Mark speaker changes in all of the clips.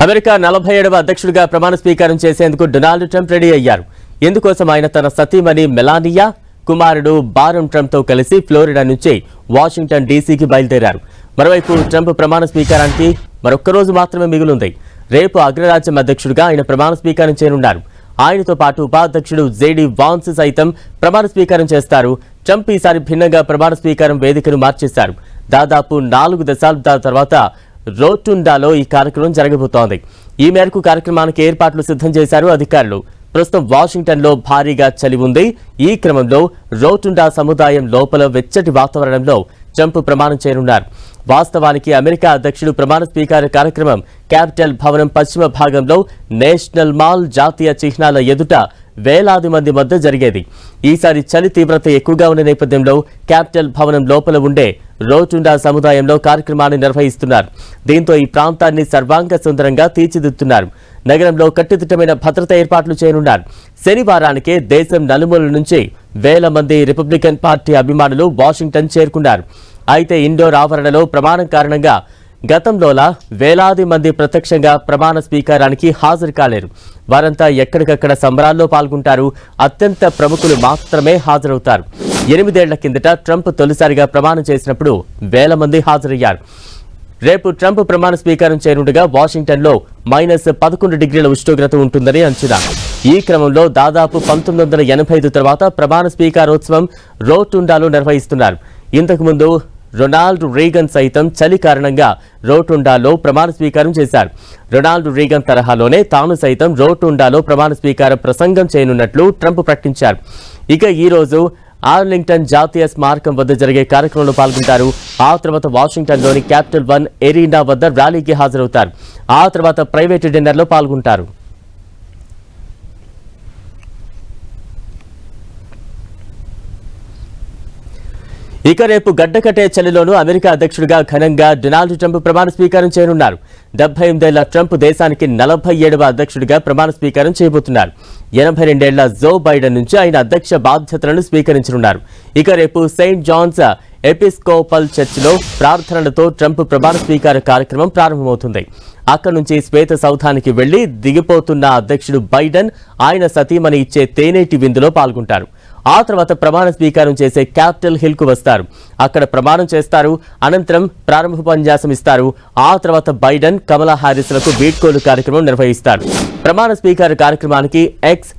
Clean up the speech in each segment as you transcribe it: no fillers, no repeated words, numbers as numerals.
Speaker 1: America 47వ అధ్యక్షుడిగా ప్రమాణ స్వీకారం చేసేందుకు డొనాల్డ్ ట్రంప్ రెడీ అయ్యారు. ఇందుకోసం ఆయన తన సతీమణి మెలానియా, కుమారుడు బారన్ ట్రంప్తో కలిసి ఫ్లోరిడా నుంచి వాషింగ్టన్ డీసీకి బయలుదేరారు. మరోవైపు ట్రంప్ ప్రమాణ స్వీకారానికి మరొక్క రోజు మాత్రమే మిగిలింది. రేపు అగ్రరాజ్యం అధ్యక్షుడిగా ఆయన ప్రమాణ స్వీకారం చేయనున్నారు. ఆయనతో పాటు ఉపాధ్యక్షుడు జేడీ వాన్స్ సైతం ప్రమాణ స్వీకారం చేస్తారు. ట్రంప్ ఈసారి భిన్నంగా ప్రమాణ స్వీకారం వేదికను మార్చేశారు. దాదాపు 4 దశాబ్దాల తర్వాత రోటుండాలో ఈ కార్యక్రమం జరగబోతోంది. ఈ మేరకు కార్యక్రమానికి ఏర్పాట్లు సిద్ధం చేశారు అధికారులు. ప్రస్తుతం వాషింగ్టన్లో భారీగా చలి ఉంది. ఈ క్రమంలో రోటుండా సముదాయం లోపల వెచ్చటి వాతావరణంలో ట్రంప్ ప్రమాణం చేయనున్నారు. వాస్తవానికి అమెరికా అధ్యక్షుడు ప్రమాణ స్వీకార కార్యక్రమం క్యాపిటల్ భవనం పశ్చిమ భాగంలో నేషనల్ మాల్ జాతీయ చిహ్నాల ఎదుట వేలాది మంది మధ్య జరిగేది. ఈసారి చలి తీవ్రత ఎక్కువగా ఉన్న నేపథ్యంలో క్యాపిటల్ భవనం లోపల ఉండే రోటుండా సముదాయంలో కార్యక్రమాన్ని నిర్వహిస్తున్నారు. దీంతో ఈ ప్రాంతాన్ని సర్వాంగ సుందరంగా తీర్చిదిద్దుతున్నారు. నగరంలో కట్టుదిట్టమైన భద్రత ఏర్పాట్లు చేయనున్నారు. శనివారానికే దేశం నలుమూలల నుంచి వేల మంది రిపబ్లికన్ పార్టీ అభిమానులు వాషింగ్టన్ చేరుకున్నారు. అయితే ఇండోర్ ఆవరణలో ప్రమాణం కారణంగా గతంలోలా వేలాది మంది ప్రత్యక్షంగా ప్రమాణ స్వీకారానికి హాజరు కాలేరు. వారంతా ఎక్కడికక్కడ సంబరాల్లో పాల్గొంటారు. అత్యంత ప్రముఖులు మాత్రమే హాజరవుతారు. 8 ఏళ్ల కిందట ట్రంప్ తొలిసారిగా ప్రమాణం చేసినప్పుడు వేల మంది హాజరయ్యారు. రేపు ట్రంప్ ప్రమాణ స్వీకారం చేయనుండగా వాషింగ్టన్లో -11 డిగ్రీల ఉష్ణోగ్రత ఉంటుందని అంచనా. ఈ క్రమంలో దాదాపు 1985 తర్వాత ప్రమాణ స్వీకారోత్సవం రోటుండాలో నిర్వహిస్తున్నారు. ఇంతకుముందు రొనాల్డ్ రీగన్ సైతం చలి కారణంగా రోటుండాలో ప్రమాణ స్వీకారం చేశారు. రొనాల్డ్ రీగన్ తరహాలోనే తాను సైతం రోటుండాలో ప్రమాణ స్వీకార ప్రసంగం చేయనున్నట్లు ట్రంప్ ప్రకటించారు. ఇక ఈ రోజు ఆర్లింగ్టన్ జాతీయ స్మారకం వద్ద జరిగే కార్యక్రమంలో పాల్గొంటారు. ఆ తర్వాత వాషింగ్టన్లోని క్యాపిటల్ 1 ఎరీనా వద్ద ర్యాలీకి హాజరవుతారు. ఆ తర్వాత ప్రైవేట్ డిన్నర్లో పాల్గొంటారు. ఇక రేపు గడ్డకట్టే చలిలోనూ అమెరికా అధ్యక్షుడిగా ఘనంగా డొనాల్డ్ ట్రంప్ ప్రమాణ స్వీకారం చేయనున్నారు. 78 ఏళ్ల ట్రంప్ దేశానికి 47వ అధ్యక్షుడిగా ప్రమాణ స్వీకారం చేయబోతున్నారు. 82 ఏళ్ల జో బైడెన్ నుంచి ఆయన అధ్యక్ష బాధ్యతలను స్వీకరించనున్నారు. ఇక రేపు సెయింట్ జాన్స్ ఎపిస్కోపల్ చర్చిలో ప్రార్థనలతో ట్రంప్ ప్రమాణ స్వీకార కార్యక్రమం ప్రారంభమవుతుంది. అక్కడి నుంచి శ్వేత సౌధానికి వెళ్లి దిగిపోతున్న అధ్యక్షుడు బైడెన్ ఆయన సతీమణి ఇచ్చే తేనేటి విందులో పాల్గొంటారు. ఆ తర్వాత ప్రమాణ స్వీకారం చేసే క్యాపిటల్ హిల్ కు వస్తారు. అక్కడ ప్రమాణం చేస్తారు. అనంతరం ప్రారంభోపన్యాసం ఇస్తారు. ఆ తర్వాత బైడెన్, కమలా హారిస్లకు వీడ్కోలు కార్యక్రమం నిర్వహిస్తారు. ప్రమాణ స్వీకార కార్యక్రమానికి ఎక్స్,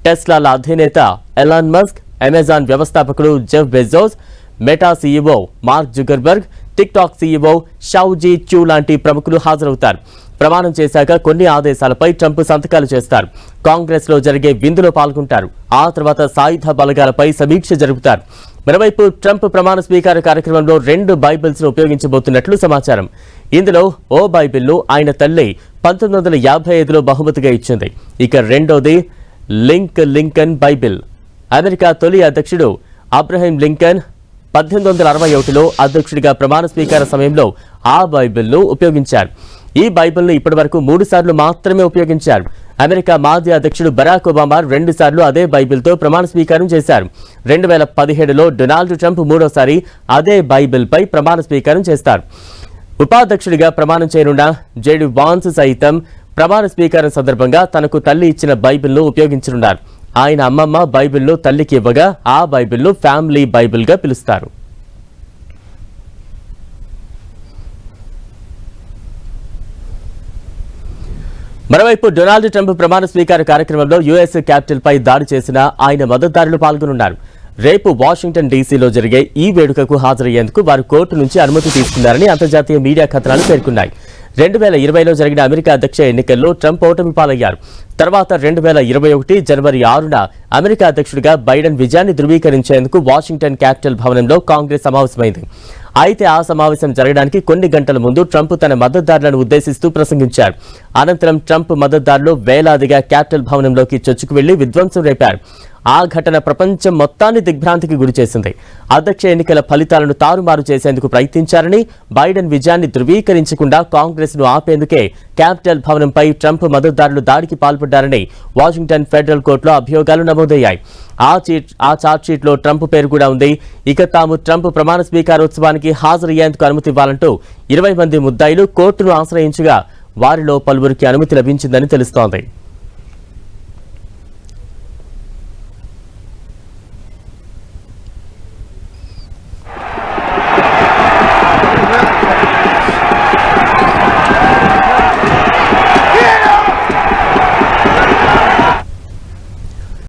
Speaker 1: టెస్లాల అధినేత ఎలాన్ మస్క్, అమెజాన్ వ్యవస్థాపకుడు Jeff Bezos, Meta CEO Mark Zuckerberg, TikTok CEO Shou Zi Chew లాంటి ప్రముఖులు హాజరవుతారు. ప్రమాణం చేశాక కొన్ని ఆదేశాలపై ట్రంప్ సంతకాలు చేస్తారు. కాంగ్రెస్ లో జరిగే విందులో పాల్గొంటారు. ఆ తర్వాత సాయుధ బలగాలపై సమీక్ష జరుపుతారు. మరోవైపు ట్రంప్ ప్రమాణ స్వీకార కార్యక్రమంలో 2 బైబిల్స్ ను ఉపయోగించబోతున్నట్లు సమాచారం. ఇందులో ఓ బైబిల్ను ఆయన తల్లి 1955లో బహుమతిగా ఇచ్చింది. ఇక రెండోది లింకన్ బైబిల్. అమెరికా తొలి అధ్యక్షుడు అబ్రహం లింకన్ 1861లో అధ్యక్షుడిగా ప్రమాణ స్వీకార సమయంలో ఆ బైబిల్ను ఉపయోగించారు. ఈ బైబిల్ను ఇప్పటివరకు 3 సార్లు మాత్రమే ఉపయోగించారు. అమెరికా మాజీ అధ్యక్షుడు బరాక్ ఒబామా 2 సార్లు అదే బైబిల్తో ప్రమాణ స్వీకారం చేశారు. 2017లో డొనాల్డ్ ట్రంప్ 3వసారి అదే బైబిల్పై ప్రమాణ స్వీకారం చేస్తారు. ఉపాధ్యక్షుడిగా ప్రమాణం చేయనున్న జేడీ వాన్స్ సైతం ప్రమాణ స్వీకారం సందర్భంగా తనకు తల్లి ఇచ్చిన బైబిల్ను ఉపయోగించనున్నారు. ఆయన అమ్మమ్మ బైబిల్ను తల్లికి ఇవ్వగా ఆ బైబిల్ను ఫ్యామిలీ బైబిల్గా పిలుస్తారు. మరోవైపు డొనాల్డ్ ట్రంప్ ప్రమాణ స్వీకార కార్యక్రమంలో యుఎస్ క్యాపిటల్ పై దాడి చేసిన ఆయన మద్దతుదారులు పాల్గొనున్నారు. రేపు వాషింగ్టన్ డీసీలో జరిగే ఈ వేడుకకు హాజరయ్యేందుకు వారు కోర్టు నుంచి అనుమతి తీసుకున్నారని అంతర్జాతీయ మీడియా కథనాలు పేర్కొన్నాయి. 2020లో జరిగిన అమెరికా అధ్యక్ష ఎన్నికల్లో ట్రంప్ ఓటమి పాలయ్యారు. తర్వాత 2021 జనవరి 6న అమెరికా అధ్యక్షుడిగా బైడెన్ విజయాన్ని ధృవీకరించేందుకు వాషింగ్టన్ క్యాపిటల్ భవనంలో కాంగ్రెస్ సమావేశమైంది. అయితే ఆ సమావేశం జరగడానికి కొన్ని గంటల ముందు ట్రంప్ తన మద్దతుదారులను ఉద్దేశిస్తూ ప్రసంగించారు. అనంతరం ట్రంప్ మద్దతుదారులు వేలాదిగా క్యాపిటల్ భవనంలోకి చొచ్చుకు వెళ్లి విధ్వంసం రేపారు. ఆ ఘటన ప్రపంచం మొత్తాన్ని దిగ్భ్రాంతికి గురిచేసింది. అధ్యక్ష ఎన్నికల ఫలితాలను తారుమారు చేసేందుకు ప్రయత్నించారని, బైడెన్ విజయాన్ని ధృవీకరించకుండా కాంగ్రెస్ ను ఆపేందుకే క్యాపిటల్ భవనంపై ట్రంప్ మద్దతుదారులు దాడికి పాల్పడ్డారని వాషింగ్టన్ ఫెడరల్ కోర్టులో అభియోగాలు నమోదయ్యాయి. ఆ చార్జ్షీట్లో ట్రంప్ పేరు కూడా ఉంది. ఇక తాము ట్రంప్ ప్రమాణ స్వీకారోత్సవానికి హాజరయ్యేందుకు అనుమతి ఇవ్వాలంటూ 20 మంది ముద్దాయిలు కోర్టును ఆశ్రయించగా వారిలో పలువురికి అనుమతి లభించిందని తెలుస్తోంది.